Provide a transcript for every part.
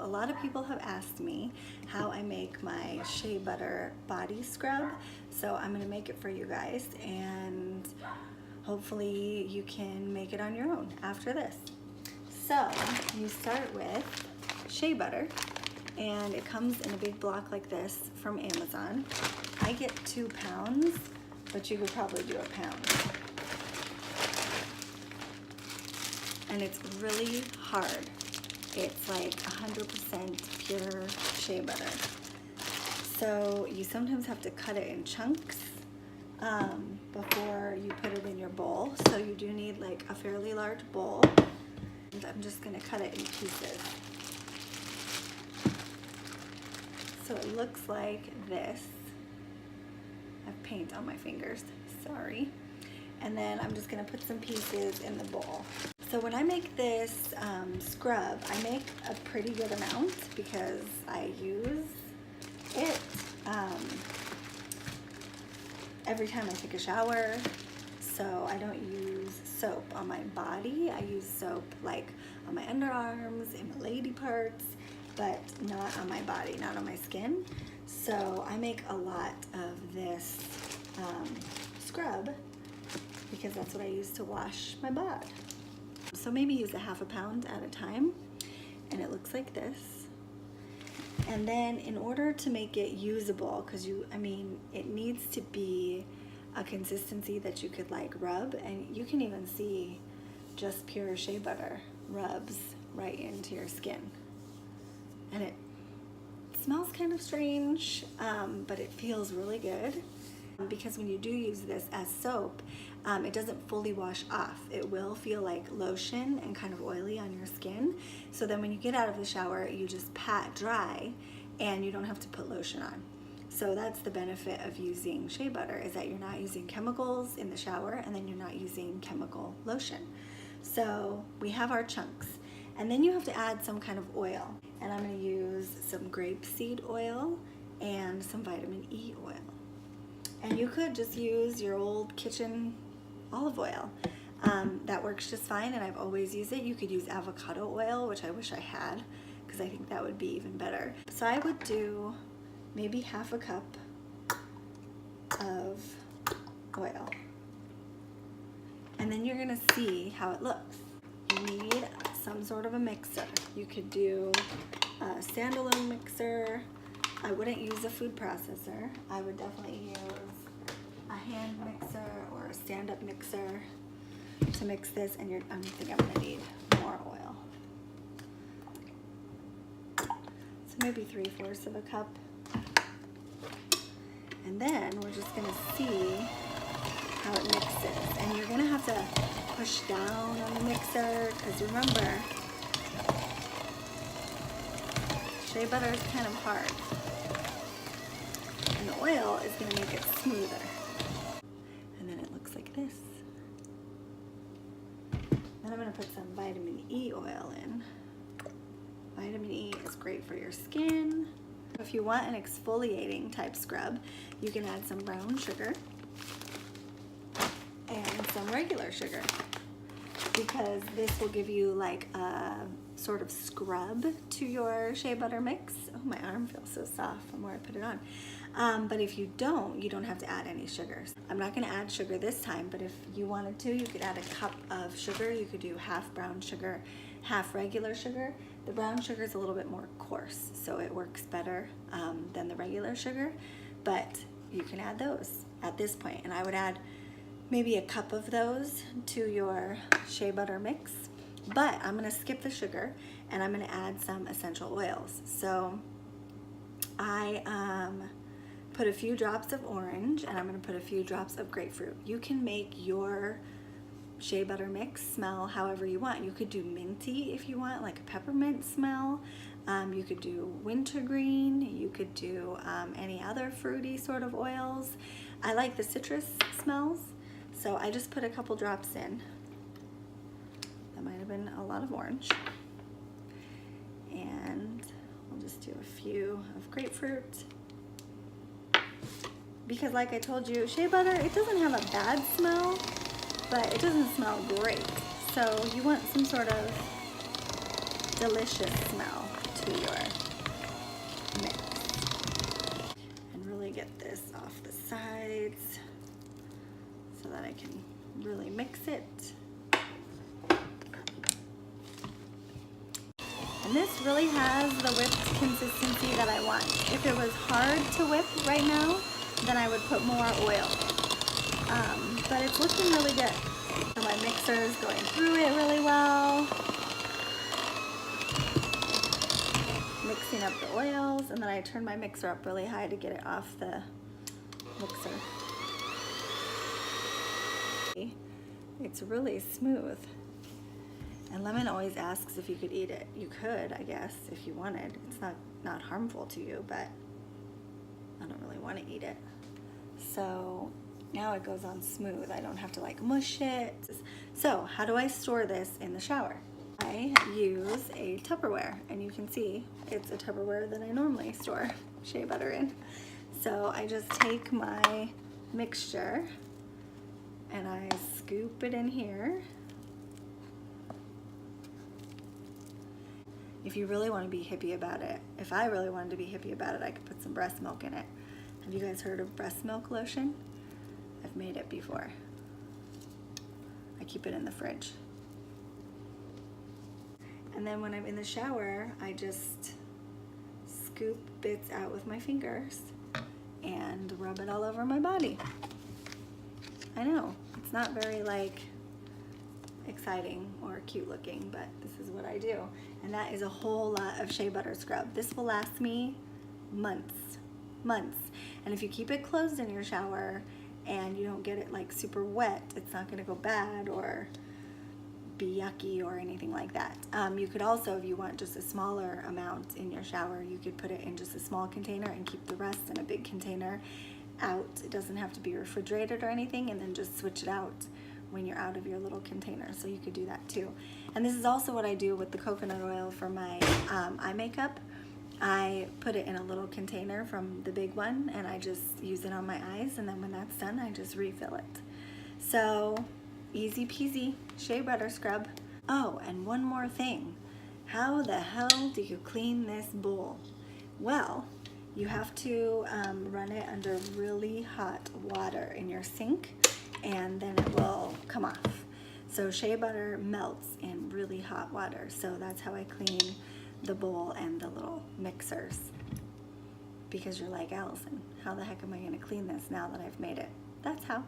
a lot of people have asked me how I make my shea butter body scrub, so I'm gonna make it for you guys, and hopefully you can make it on your own after this. So you start with shea butter, and it comes in a big block like this from Amazon. I get 2 pounds, but you could probably do a pound. And it's really hard. It's like 100% pure shea butter. So you sometimes have to cut it in chunks before you put it in your bowl. So you do need like a fairly large bowl. And I'm just gonna cut it in pieces. So it looks like this. I have paint on my fingers, sorry. And then I'm just gonna put some pieces in the bowl. So when I make this scrub, I make a pretty good amount because I use it every time I take a shower. So I don't use soap on my body. I use soap like on my underarms, in my lady parts, but not on my body, not on my skin. So I make a lot of this scrub because that's what I use to wash my bod. So maybe use a ½ pound at a time, and it looks like this. And then in order to make it usable, because it needs to be a consistency that you could like rub, and you can even see just pure shea butter rubs right into your skin. And it smells kind of strange, but it feels really good. Because when you do use this as soap, it doesn't fully wash off. It will feel like lotion and kind of oily on your skin. So then when you get out of the shower, you just pat dry and you don't have to put lotion on. So that's the benefit of using shea butter, is that you're not using chemicals in the shower, and then you're not using chemical lotion. So we have our chunks, and then you have to add some kind of oil. And I'm gonna use some grapeseed oil and some vitamin E oil. And you could just use your old kitchen olive oil. That works just fine, and I've always used it. You could use avocado oil, which I wish I had, because I think that would be even better. So I would do maybe ½ cup of oil. And then you're gonna see how it looks. You need some sort of a mixer. You could do a standalone mixer. I wouldn't use a food processor. I would definitely use a hand mixer or a stand-up mixer to mix this, and I think I'm gonna need more oil. So maybe 3/4 of a cup. And then we're just gonna see how it mixes. And you're gonna have to push down on the mixer, because remember, shea butter is kind of hard. And the oil is going to make it smoother. And then it looks like this. Then I'm going to put some vitamin E oil in. Vitamin E is great for your skin. If you want an exfoliating type scrub, you can add some brown sugar and some regular sugar, because this will give you like a sort of scrub to your shea butter mix. Oh, my arm feels so soft from where I put it on. But if you don't have to add any sugars. I'm not gonna add sugar this time, but if you wanted to, you could add a cup of sugar. You could do ½ brown sugar, ½ regular sugar. The brown sugar is a little bit more coarse, so it works better than the regular sugar, but you can add those at this point. And I would add maybe a cup of those to your shea butter mix, but I'm gonna skip the sugar and I'm gonna add some essential oils. So I put a few drops of orange, and I'm gonna put a few drops of grapefruit. You can make your shea butter mix smell however you want. You could do minty if you want, like a peppermint smell. You could do wintergreen. You could do any other fruity sort of oils. I like the citrus smells, so I just put a couple drops in. That might have been a lot of orange. And I'll just do a few of grapefruit. Because like I told you, shea butter, it doesn't have a bad smell, but it doesn't smell great. So you want some sort of delicious smell to your can really mix it. And this really has the whipped consistency that I want. If it was hard to whip right now, then I would put more oil. But it's looking really good. So my mixer is going through it really well. Mixing up the oils, and then I turn my mixer up really high to get it off the mixer. It's really smooth. And Lemon always asks if you could eat it. You could, I guess, if you wanted. It's not harmful to you, but I don't really want to eat it. So now it goes on smooth. I don't have to like mush it. So how do I store this in the shower? I use a Tupperware, and you can see it's a Tupperware that I normally store shea butter in. So I just take my mixture and I scoop it in here. If you really want to be hippie about it, if I really wanted to be hippie about it, I could put some breast milk in it. Have you guys heard of breast milk lotion? I've made it before. I keep it in the fridge. And then when I'm in the shower, I just scoop bits out with my fingers and rub it all over my body. I know, it's not very like exciting or cute looking, but this is what I do. And that is a whole lot of shea butter scrub. This will last me months. And if you keep it closed in your shower and you don't get it like super wet, it's not gonna go bad or be yucky or anything like that. You could also, if you want just a smaller amount in your shower, you could put it in just a small container and keep the rest in a big container out. It doesn't have to be refrigerated or anything, and then just switch it out when you're out of your little container. So you could do that too. And this is also what I do with the coconut oil for my eye makeup. I put it in a little container from the big one, and I just use it on my eyes, and then when that's done, I just refill it. So easy peasy shea butter scrub. Oh, and one more thing. How the hell do you clean this bowl? Well, you have to run it under really hot water in your sink, and then it will come off. So shea butter melts in really hot water. So that's how I clean the bowl and the little mixers. Because you're like, Allison, how the heck am I gonna clean this now that I've made it? That's how.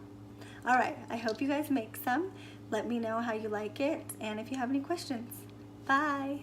All right, I hope you guys make some. Let me know how you like it, and if you have any questions. Bye.